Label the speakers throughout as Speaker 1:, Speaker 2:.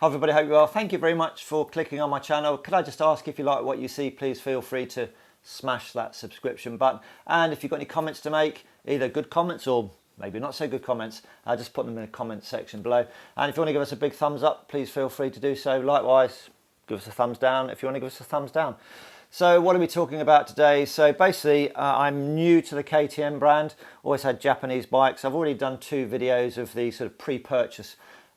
Speaker 1: Hi everybody, hope you're well. Thank you very much for clicking on my channel. Could I just ask, if you like what you see, please feel free to smash that subscription button. And if you've got any comments to make, either good comments or maybe not so good comments, just put them in the comment section below. And if you want to give us a big thumbs up, please feel free to do so. Likewise, give us a thumbs down if you want to give us a thumbs down. So what are we talking about today? So basically, I'm new to the KTM brand, always had Japanese bikes. I've already done 2 videos of the sort of pre-purchase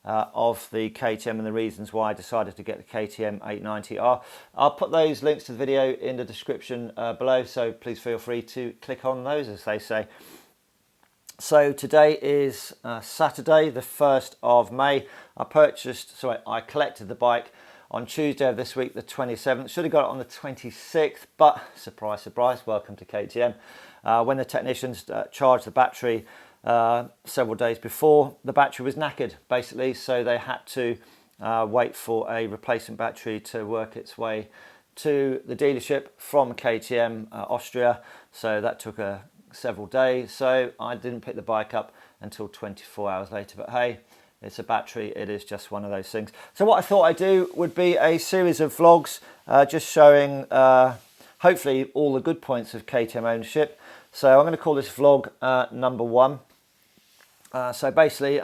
Speaker 1: of the KTM and the reasons why I decided to get the KTM 890R. I'll put those links to the video in the description below, so please feel free to click on those, as they say. So today is Saturday, the 1st of May. I collected the bike on Tuesday of this week, the 27th. Should have got it on the 26th, but surprise, surprise, welcome to KTM. When the technicians charged the battery several days before, the battery was knackered basically, so they had to wait for a replacement battery to work its way to the dealership from KTM Austria. So that took several days, so I didn't pick the bike up until 24 hours later. But hey, it's a battery, it is just one of those things. So what I thought I'd do would be a series of vlogs just showing hopefully all the good points of KTM ownership. So I'm going to call this vlog number 1. So basically,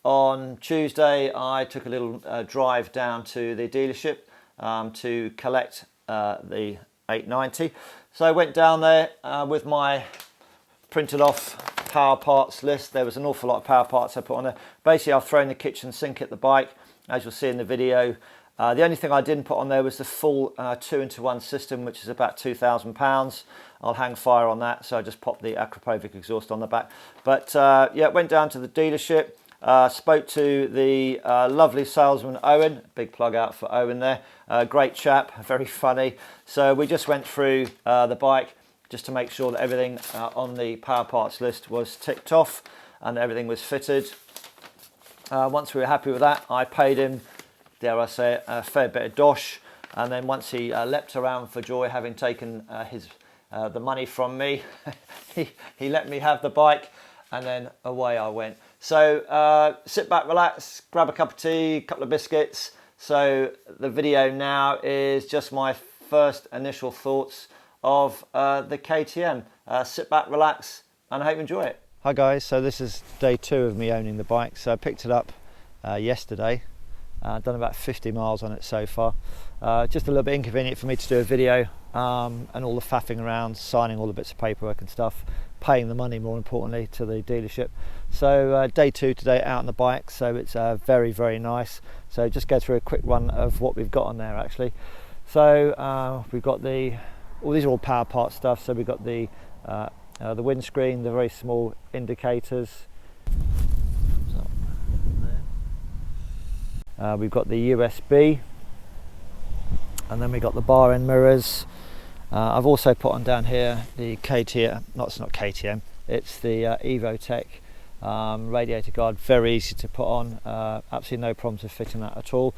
Speaker 1: on Tuesday, I took a little drive down to the dealership to collect the 890. So I went down there with my printed off power parts list. There was an awful lot of power parts I put on there. Basically, I've thrown the kitchen sink at the bike, as you'll see in the video. The only thing I didn't put on there was the full 2-into-1 system, which is about £2,000. I'll hang fire on that, so I just popped the Akrapovic exhaust on the back. But yeah, went down to the dealership, spoke to the lovely salesman Owen. Big plug out for Owen there. Great chap, very funny. So we just went through the bike just to make sure that everything on the power parts list was ticked off and everything was fitted. Once we were happy with that, I paid him, dare I say it, a fair bit of dosh. And then once he leapt around for joy, having taken the money from me, he let me have the bike, and then away I went. So sit back, relax, grab a cup of tea, a couple of biscuits. So the video now is just my first initial thoughts of the KTM. Sit back, relax, and I hope you enjoy it. Hi guys, so this is day 2 of me owning the bike. So I picked it up yesterday. Done about 50 miles on it so far. Just a little bit inconvenient for me to do a video and all the faffing around, signing all the bits of paperwork and stuff, paying the money more importantly to the dealership. So day 2 today out on the bike, so it's very, very nice. So just go through a quick run of what we've got on there actually. So we've got these are all power part stuff. So we've got the windscreen, the very small indicators. We've got the USB, and then we've got the bar end mirrors. I've also put on down here the KTM, it's not KTM, it's the Evotech radiator guard. Very easy to put on, absolutely no problems with fitting that at all.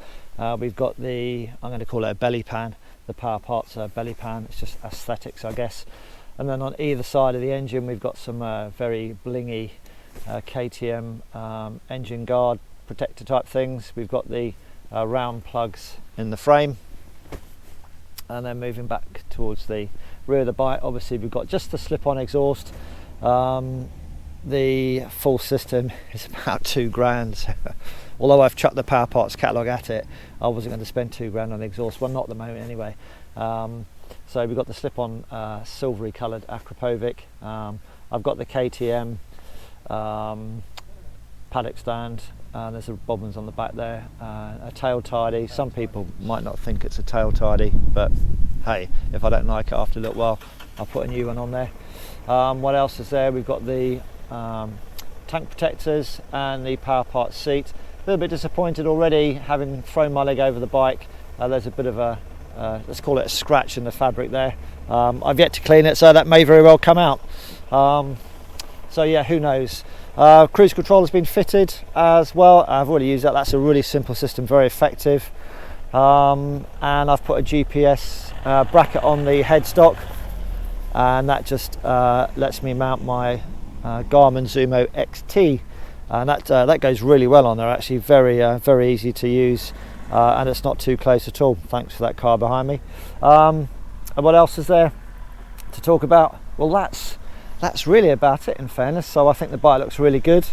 Speaker 1: We've got I'm going to call it a belly pan, the power parts belly pan. It's just aesthetics, I guess. And then on either side of the engine, we've got some very blingy KTM engine guard protector type things. We've got the round plugs in the frame, and then moving back towards the rear of the bike, obviously we've got just the slip-on exhaust. The full system is about £2,000. Although I've chucked the power parts catalogue at it, I wasn't going to spend £2,000 on the exhaust. Well, not at the moment anyway. So we've got the slip-on silvery coloured Akrapovic. I've got the KTM paddock stand. There's a bobbins on the back there, a tail tidy. Some people might not think it's a tail tidy, but hey, if I don't like it after a little while, I'll put a new one on there. What else is there? We've got the tank protectors and the power parts seat. A little bit disappointed already, having thrown my leg over the bike. There's a bit of a let's call it a scratch in the fabric there. I've yet to clean it, so that may very well come out. So yeah, who knows. Cruise control has been fitted as well. I've already used that. That's a really simple system, very effective. And I've put a GPS bracket on the headstock, and that just lets me mount my Garmin Zumo XT and that goes really well on there. Actually, very easy to use, and it's not too close at all. Thanks for that car behind me. And what else is there to talk about? Well, that's really about it, in fairness. So I think the bike looks really good.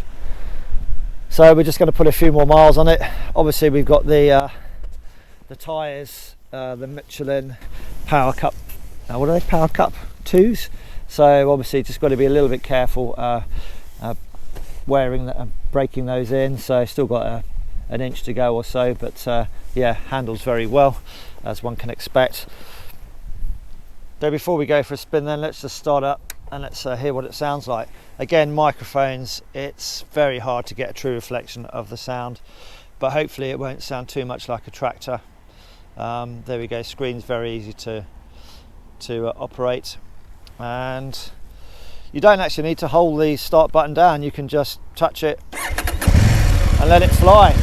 Speaker 1: So we're just going to put a few more miles on it. Obviously, we've got the tyres, the Michelin Power Cup. What are they? Power Cup 2s. So obviously, just got to be a little bit careful wearing and breaking those in. So still got an inch to go or so, but yeah, handles very well, as one can expect. So before we go for a spin, then let's just start up and let's hear what it sounds like. Again, microphones, it's very hard to get a true reflection of the sound, but hopefully it won't sound too much like a tractor. There we go, screen's very easy to operate, and you don't actually need to hold the start button down. You can just touch it and let it fly.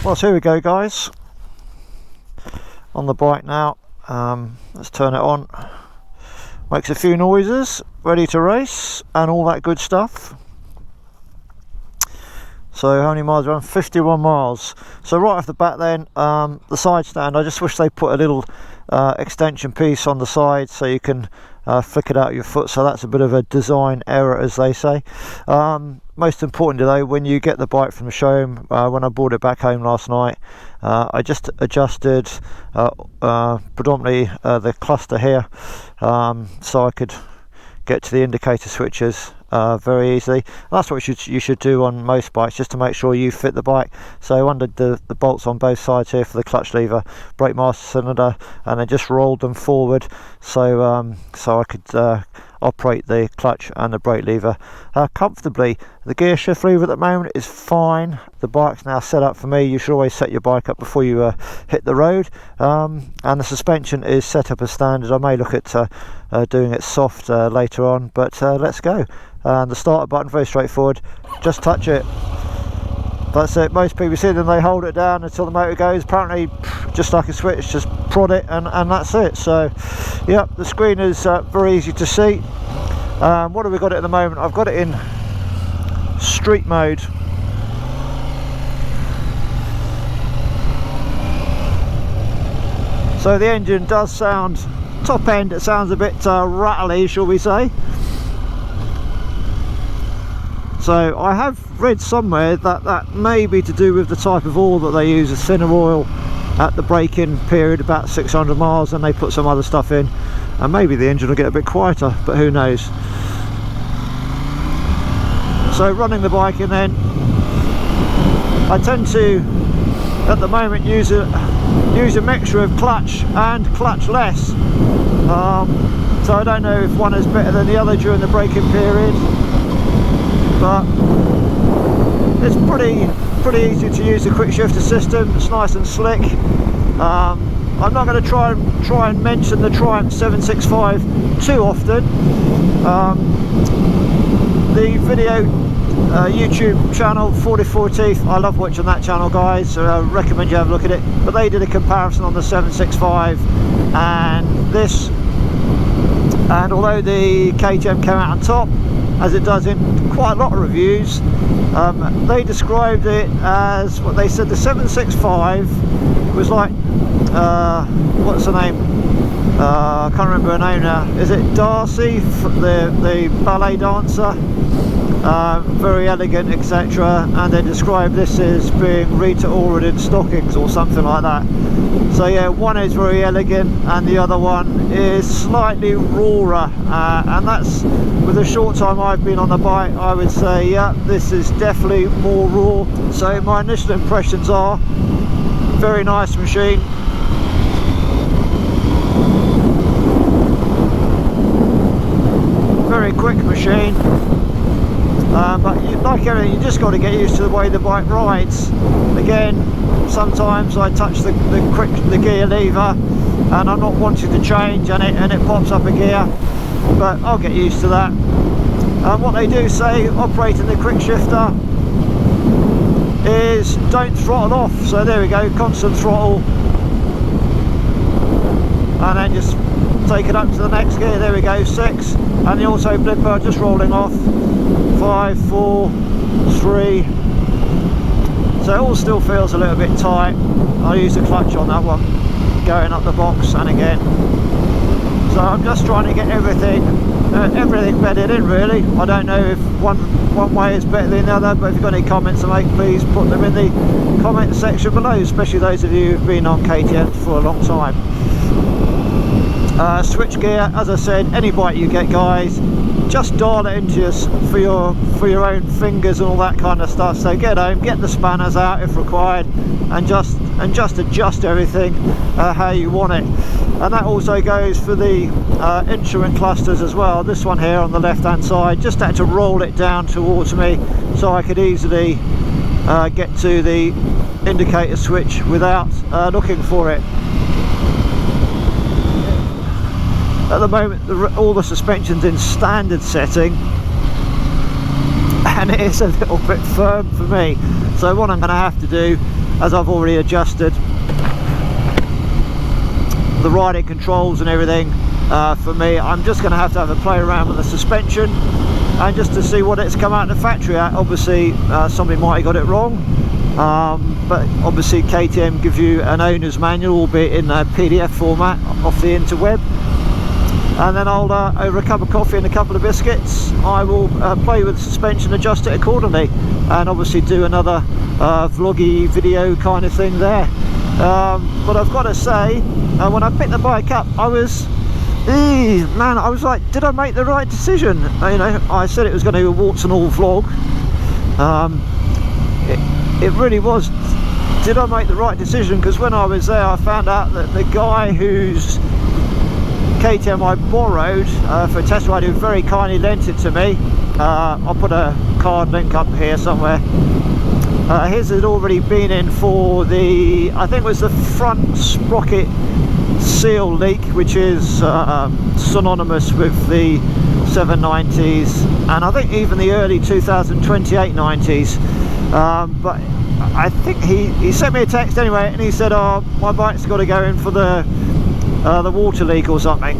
Speaker 1: Well, so here we go, guys, on the bike now. Let's turn it on. Makes a few noises, ready to race and all that good stuff. So how many miles? Around 51 miles. So right off the bat then, the side stand, I just wish they put a little extension piece on the side so you can flick it out of your foot. So that's a bit of a design error, as they say. Most importantly though, when you get the bike from the showroom, when I brought it back home last night, I just adjusted predominantly the cluster here, so I could get to the indicator switches very easily. And that's what you should do on most bikes, just to make sure you fit the bike. So I undid the bolts on both sides here for the clutch lever, brake master cylinder, and then just rolled them forward so so I could operate the clutch and the brake lever comfortably. The gear shift lever at the moment is fine. The bike's now set up for me. You should always set your bike up before you hit the road, and the suspension is set up as standard. I may look at doing it soft later on, but let's go. And the starter button, very straightforward, just touch it. That's it. Most people see them, they hold it down until the motor goes. Apparently, just like a switch, just prod it and that's it. So yeah, the screen is very easy to see. What have we got at the moment? I've got it in street mode. So the engine does sound top end. It sounds a bit rattly, shall we say. So I have read somewhere that may be to do with the type of oil that they use, a thinner oil at the break-in period, about 600 miles, and they put some other stuff in, and maybe the engine will get a bit quieter, but who knows. So running the bike in then, I tend to at the moment use a mixture of clutch and clutch-less. So I don't know if one is better than the other during the braking period, but it's pretty easy to use the quick shifter system. It's nice and slick. I'm not going to try and mention the Triumph 765 too often. The video YouTube channel 44 Teeth, I love watching that channel, guys, so I recommend you have a look at it. But they did a comparison on the 765 and this, and although the KTM came out on top, as it does in quite a lot of reviews, they described it as, what they said, the 765 was like, what's the name? I can't remember her name now. Is it DARCEY, the ballet dancer? Very elegant, etc. And they describe this as being Rita Ora in stockings or something like that. So yeah, one is very elegant and the other one is slightly rawer, and that's, with the short time I've been on the bike, I would say yeah, this is definitely more raw. So my initial impressions are very nice machine. Very quick machine, but like everything, you just got to get used to the way the bike rides. Again, sometimes I touch the gear lever and I'm not wanting to change, and it pops up a gear, but I'll get used to that. What they do say, operating the quick shifter,
Speaker 2: is don't throttle off. So there we go, constant throttle, and then just take it up to the next gear. There we go, 6, and the auto blipper just rolling off. 5, 4, 3. So it all still feels a little bit tight. I use the clutch on that one, going up the box and again. So I'm just trying to get everything bedded in, really. I don't know if one way is better than the other, but if you've got any comments to make, please put them in the comment section below, especially those of you who've been on KTM for a long time. Switch gear, as I said, any bike you get, guys, just dial it into for your own fingers and all that kind of stuff. So get home, get the spanners out if required, and just adjust everything how you want it. And that also goes for the instrument clusters as well. This one here on the left hand side, just had to roll it down towards me so I could easily get to the indicator switch without looking for it. At the moment all the suspension's in standard setting, and it is a little bit firm for me. So what I'm going to have to do, as I've already adjusted the riding controls and everything, for me, I'm just going to have a play around with the suspension and just to see what it's come out of the factory at. Obviously somebody might have got it wrong, but obviously KTM gives you an owner's manual, albeit in a PDF format off the interweb. And then I'll, over a cup of coffee and a couple of biscuits, I will play with the suspension, adjust it accordingly, and obviously do another vloggy video kind of thing there. But I've got to say, when I picked the bike up, I was, man, I was like, did I make the right decision? You know, I said it was going to be a warts and all vlog. It really was. Did I make the right decision? Because when I was there, I found out that the guy whose KTM I borrowed for a test ride, who very kindly lent it to me, I'll put a card link up here somewhere. His had already been in for the, I think it was the front sprocket seal leak, which is synonymous with the 790s, and I think even the early 2020 890s. But I think he sent me a text anyway, and he said, oh, my bike's got to go in for the water leak or something.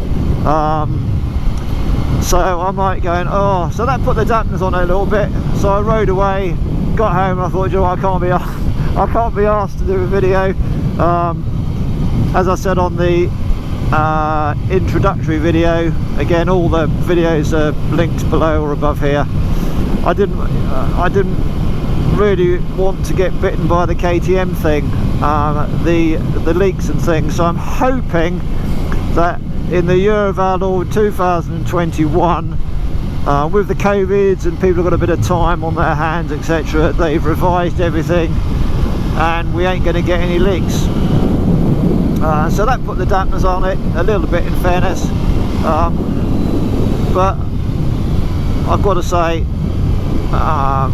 Speaker 2: So I'm like going, oh, so that put the dampeners on it a little bit. So I rode away, got home, and I thought, you know, I can't be asked to do a video. As I said on the introductory video, again, all the videos are linked below or above here. I didn't really want to get bitten by the KTM thing, the leaks and things. So I'm hoping that in the year of our Lord 2021, with the COVIDs and people have got a bit of time on their hands, etc., they've revised everything and we ain't going to get any leaks. So that put the dampers on it a little bit, in fairness, but I've got to say,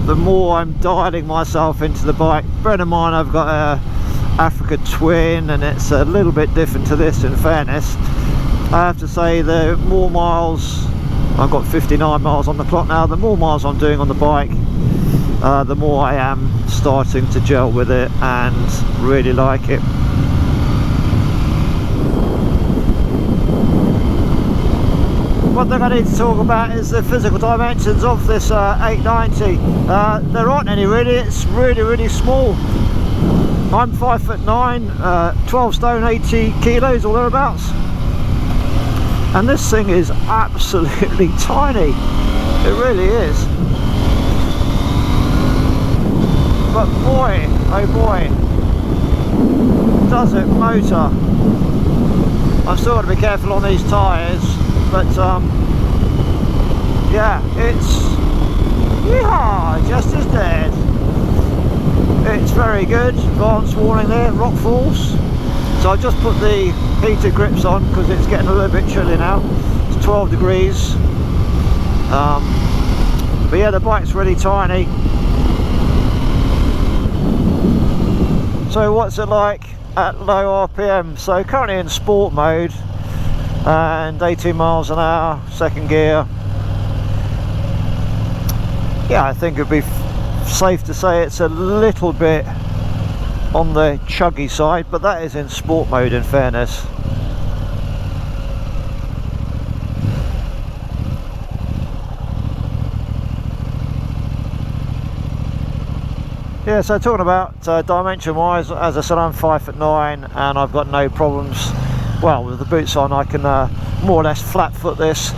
Speaker 2: the more I'm dialing myself into the bike, bear in mind I've got a Africa Twin and it's a little bit different to this, in fairness. I have to say, the more miles, I've got 59 miles on the clock now, the more miles I'm doing on the bike, the more I am starting to gel with it and really like it. One thing I need to talk about is the physical dimensions of this 890. There aren't any really, it's really small. I'm 5'9", 12 stone, 80 kilos or thereabouts. And this thing is absolutely tiny. It really is. But boy, oh boy, does it motor. I've still got to be careful on these tyres, but yeah, it's, yeehaw, just as dead. It's very good. Advanced warning there, rock falls. So I just put the heated grips on because it's getting a little bit chilly now. It's 12 degrees. But yeah, the bike's really tiny. So what's it like at low RPM? So currently in sport mode and 18 miles an hour, second gear. Yeah, I think it'd be safe to say it's a little bit on the chuggy side, but that is in sport mode in fairness. Yeah, so talking about dimension wise, as I said, I'm 5'9" and I've got no problems. Well, with the boots on I can more or less flat foot this,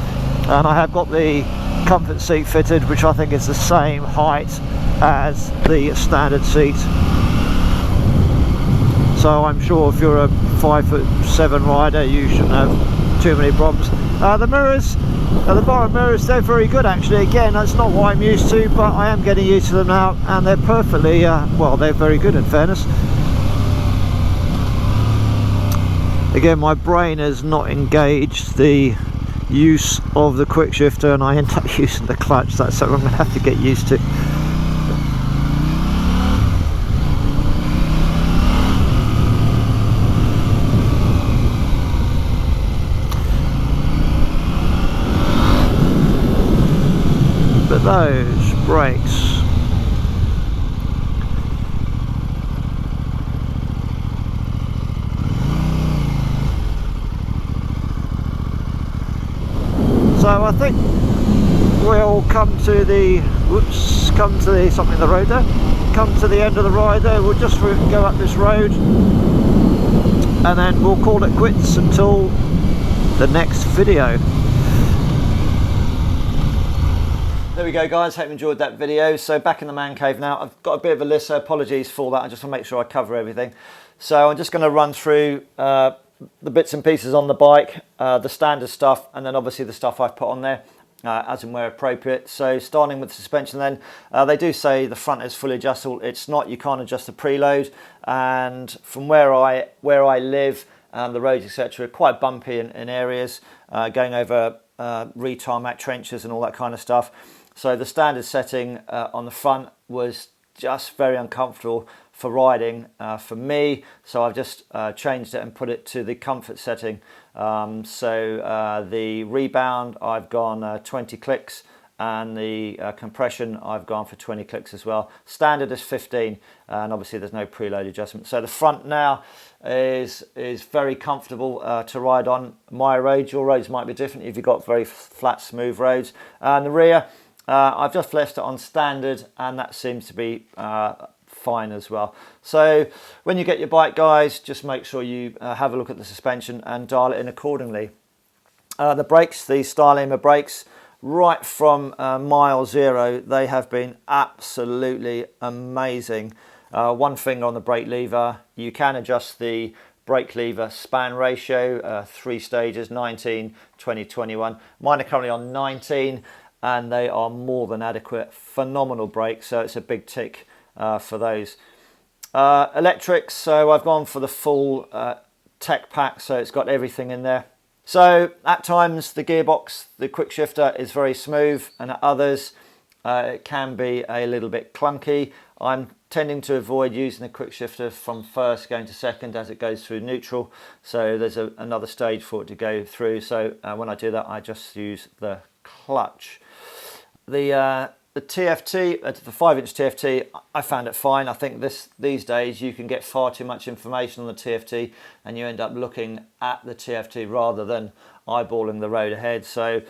Speaker 2: and I have got the comfort seat fitted, which I think is the same height as the standard seat. So I'm sure if you're a 5'7" rider you shouldn't have too many problems. The mirrors, the bottom mirrors, they're very good actually. Again, that's not what I'm used to, but I am getting used to them now, and they're perfectly, well, they're very good in fairness. Again, my brain has not engaged the use of the quick shifter, and I end up using the clutch. That's something I'm going to have to get used to. But those brakes, so I think we'll come to the something in the road there. Come to the end of the ride there. We'll just go up this road, and then we'll call it quits until the next video.
Speaker 1: There we go, guys, hope you enjoyed that video. So back in the man cave now. I've got a bit of a list, so apologies for that. I just want to make sure I cover everything. So I'm just going to run through the bits and pieces on the bike, the standard stuff, and then obviously the stuff I've put on there as and where appropriate. So starting with the suspension then, they do say the front is fully adjustable. It's not, you can't adjust the preload, and from where I live, the roads etc, are quite bumpy in areas, going over re-tarmac trenches and all that kind of stuff. So the standard setting on the front was just very uncomfortable for riding for me, so I've just changed it and put it to the comfort setting. So the rebound I've gone 20 clicks, and the compression I've gone for 20 clicks as well. Standard is 15, and obviously there's no preload adjustment. So the front now is very comfortable to ride on my roads. Your roads might be different if you've got very flat, smooth roads. And the rear, I've just left it on standard, and that seems to be fine as well. So when you get your bike, guys, just make sure you have a look at the suspension and dial it in accordingly. The brakes, the Stylema brakes, right from mile zero, they have been absolutely amazing. One finger on the brake lever, you can adjust the brake lever span ratio, 3 stages, 19, 20, 21. Mine are currently on 19, and they are more than adequate. Phenomenal brakes, so it's a big tick for those. Electrics, so I've gone for the full tech pack, so it's got everything in there. So at times the gearbox, the quick shifter, is very smooth, and at others it can be a little bit clunky. I'm tending to avoid using the quick shifter from first going to second as it goes through neutral, so there's another stage for it to go through. So when I do that, I just use the clutch. The TFT, the 5-inch TFT, I found it fine. I think these days you can get far too much information on the TFT, and you end up looking at the TFT rather than eyeballing the road ahead. So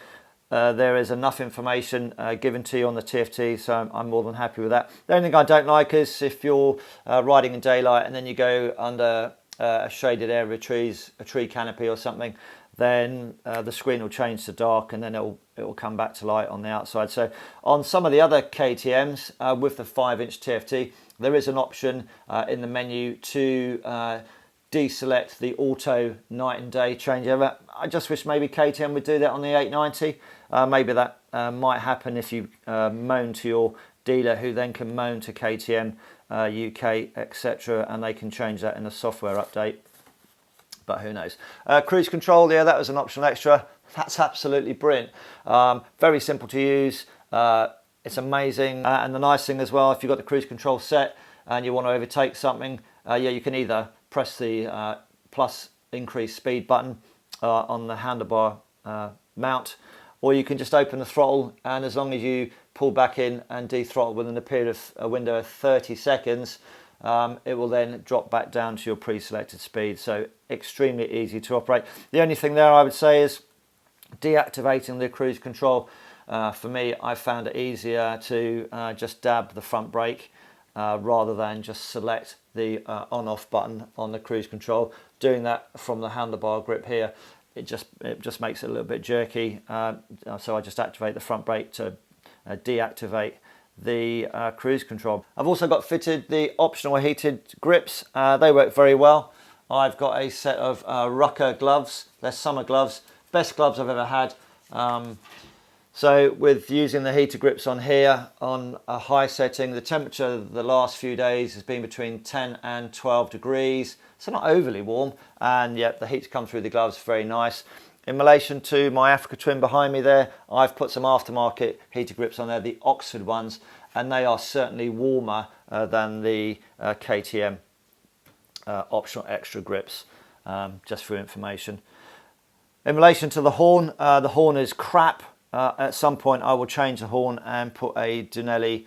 Speaker 1: there is enough information given to you on the TFT, so I'm more than happy with that. The only thing I don't like is if you're riding in daylight and then you go under a shaded area of trees, a tree canopy or something, then the screen will change to dark, and then it will come back to light on the outside. So on some of the other KTMs with the 5-inch TFT, there is an option in the menu to deselect the auto night and day changeover. I just wish maybe KTM would do that on the 890. Maybe that might happen if you moan to your dealer, who then can moan to KTM UK, etc., and they can change that in a software update. But who knows. Cruise control, yeah, that was an optional extra. That's absolutely brilliant. Very simple to use. It's amazing. And the nice thing as well, if you've got the cruise control set and you want to overtake something, yeah, you can either press the plus increase speed button on the handlebar mount, or you can just open the throttle, and as long as you pull back in and dethrottle within a window of 30 seconds, it will then drop back down to your pre-selected speed. So extremely easy to operate. The only thing there I would say is deactivating the cruise control. For me, I found it easier to just dab the front brake rather than just select the on-off button on the cruise control. Doing that from the handlebar grip here, it just makes it a little bit jerky. So I just activate the front brake to deactivate the cruise control. I've also got fitted the optional heated grips. They work very well. I've got a set of Rucker gloves. They're summer gloves, best gloves I've ever had. So with using the heater grips on here on a high setting, the temperature the last few days has been between 10 and 12 degrees. So not overly warm, and yet the heat's come through the gloves, very nice. In relation to my Africa Twin behind me there, I've put some aftermarket heater grips on there, the Oxford ones, and they are certainly warmer than the KTM optional extra grips, just for information. In relation to the horn is crap. At some point I will change the horn and put a Dunelli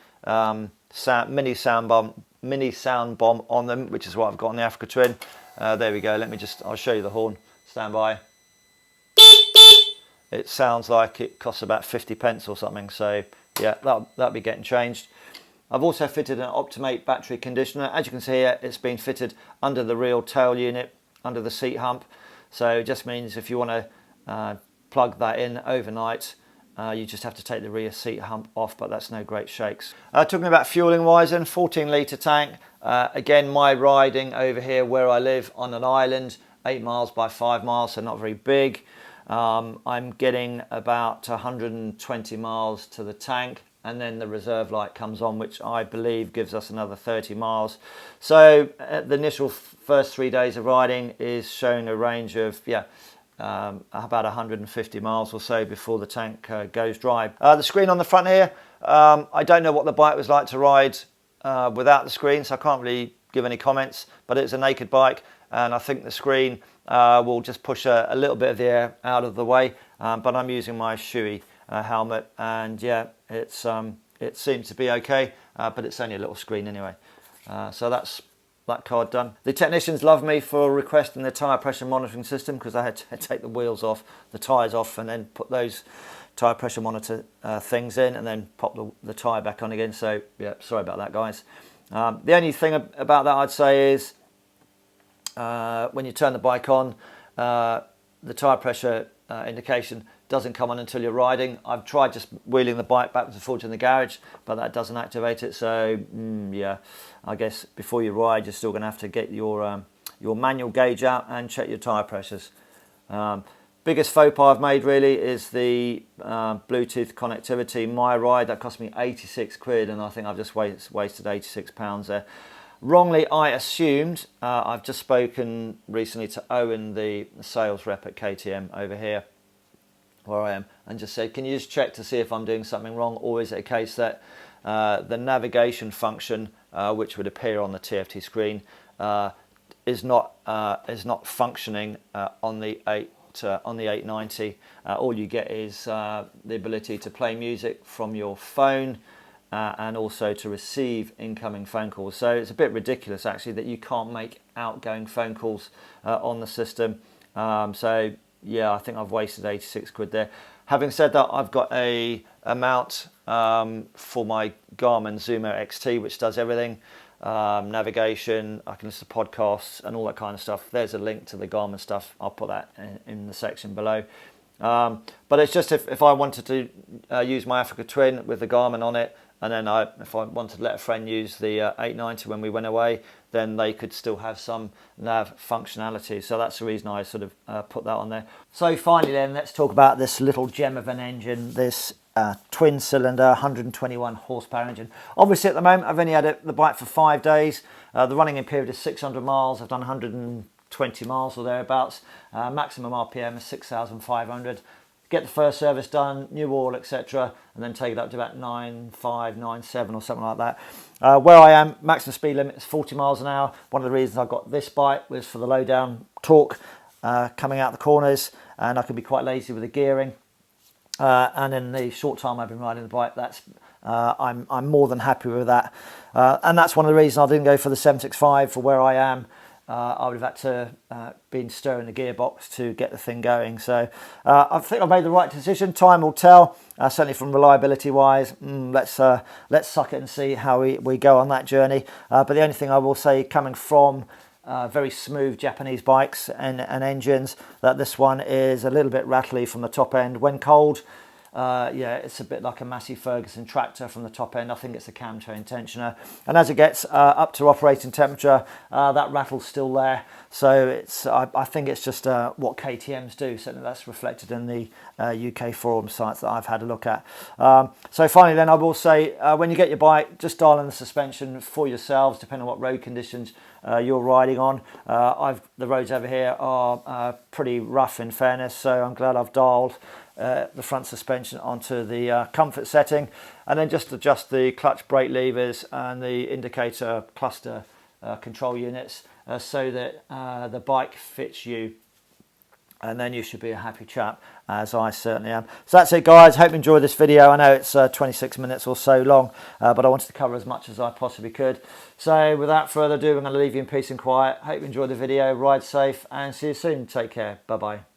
Speaker 1: mini sound bomb on them, which is what I've got on the Africa Twin. There we go. I'll show you the horn. Stand by. It sounds like it costs about 50 pence or something. So yeah, that'll be getting changed. I've also fitted an Optimate battery conditioner. As you can see here, it's been fitted under the rear tail unit, under the seat hump. So it just means if you want to plug that in overnight, you just have to take the rear seat hump off, but that's no great shakes. Talking about fueling wise then, 14 litre tank. Again, my riding over here where I live on an island, 8 miles by 5 miles, so not very big. I'm getting about 120 miles to the tank, and then the reserve light comes on, which I believe gives us another 30 miles. So the initial first 3 days of riding is showing a range of, about 150 miles or so before the tank goes dry. The screen on the front here, I don't know what the bike was like to ride without the screen, so I can't really give any comments, but it's a naked bike, and I think the screen will just push a little bit of the air out of the way, but I'm using my Shoei helmet, and yeah, it seems to be okay, but it's only a little screen anyway. So that's that card done. The technicians love me for requesting the tyre pressure monitoring system, because I had to take the wheels off, the tyres off, and then put those tyre pressure monitor things in, and then pop the tyre back on again. So yeah, sorry about that, guys. The only thing about that I'd say is when you turn the bike on, the tyre pressure indication doesn't come on until you're riding. I've tried just wheeling the bike backwards and forwards in the garage, but that doesn't activate it. So yeah, I guess before you ride, you're still going to have to get your manual gauge out and check your tyre pressures. Biggest faux pas I've made really is the Bluetooth connectivity. My ride, that cost me 86 quid, and I think I've just wasted 86 pounds there. Wrongly, I assumed, I've just spoken recently to Owen, the sales rep at KTM over here, where I am, and just said, can you just check to see if I'm doing something wrong, or is it a case that the navigation function, which would appear on the TFT screen, is not functioning on the 890. All you get is the ability to play music from your phone, and also to receive incoming phone calls. So it's a bit ridiculous actually that you can't make outgoing phone calls on the system. So yeah, I think I've wasted 86 quid there. Having said that, I've got a mount for my Garmin Zumo XT, which does everything. Navigation, I can listen to podcasts and all that kind of stuff. There's a link to the Garmin stuff. I'll put that in the section below. But it's just if I wanted to use my Africa Twin with the Garmin on it, and then if I wanted to let a friend use the 890 when we went away, then they could still have some nav functionality. So that's the reason I sort of put that on there. So finally then, let's talk about this little gem of an engine, this twin cylinder 121 horsepower engine. Obviously at the moment I've only had the bike for 5 days. The running in period is 600 miles. I've done 120 miles or thereabouts. Maximum RPM is 6,500. Get the first service done, new oil, etc., and then take it up to about 9.5, 9.7 or something like that. Where I am, maximum speed limit is 40 miles an hour. One of the reasons I got this bike was for the low down torque coming out the corners, and I can be quite lazy with the gearing. And in the short time I've been riding the bike, that's
Speaker 2: I'm more than happy with that. And that's one of the reasons I didn't go for the 765 for where I am. I would have had to been stirring the gearbox to get the thing going. So I think I made the right decision. Time will tell. Certainly from reliability wise, let's suck it and see how we go on that journey. But the only thing I will say, coming from very smooth Japanese bikes and engines, that this one is a little bit rattly from the top end when cold. Yeah, it's a bit like a Massey Ferguson tractor from the top end. I think it's a cam chain tensioner, and as it gets up to operating temperature, that rattle's still there. So it's I think it's just what KTM's do. Certainly that's reflected in the UK forum sites that I've had a look at. So finally then, I will say, when you get your bike, just dial in the suspension for yourselves, depending on what road conditions you're riding on. The roads over here are pretty rough in fairness, so I'm glad I've dialed the front suspension onto the comfort setting, and then just adjust the clutch brake levers and the indicator cluster control units so that the bike fits you, and then you should be a happy chap, as I certainly am. So that's it, guys. Hope you enjoyed this video. I know it's 26 minutes or so long, but I wanted to cover as much as I possibly could. So without further ado, I'm going to leave you in peace and quiet. Hope you enjoyed the video. Ride safe and see you soon. Take care. Bye bye.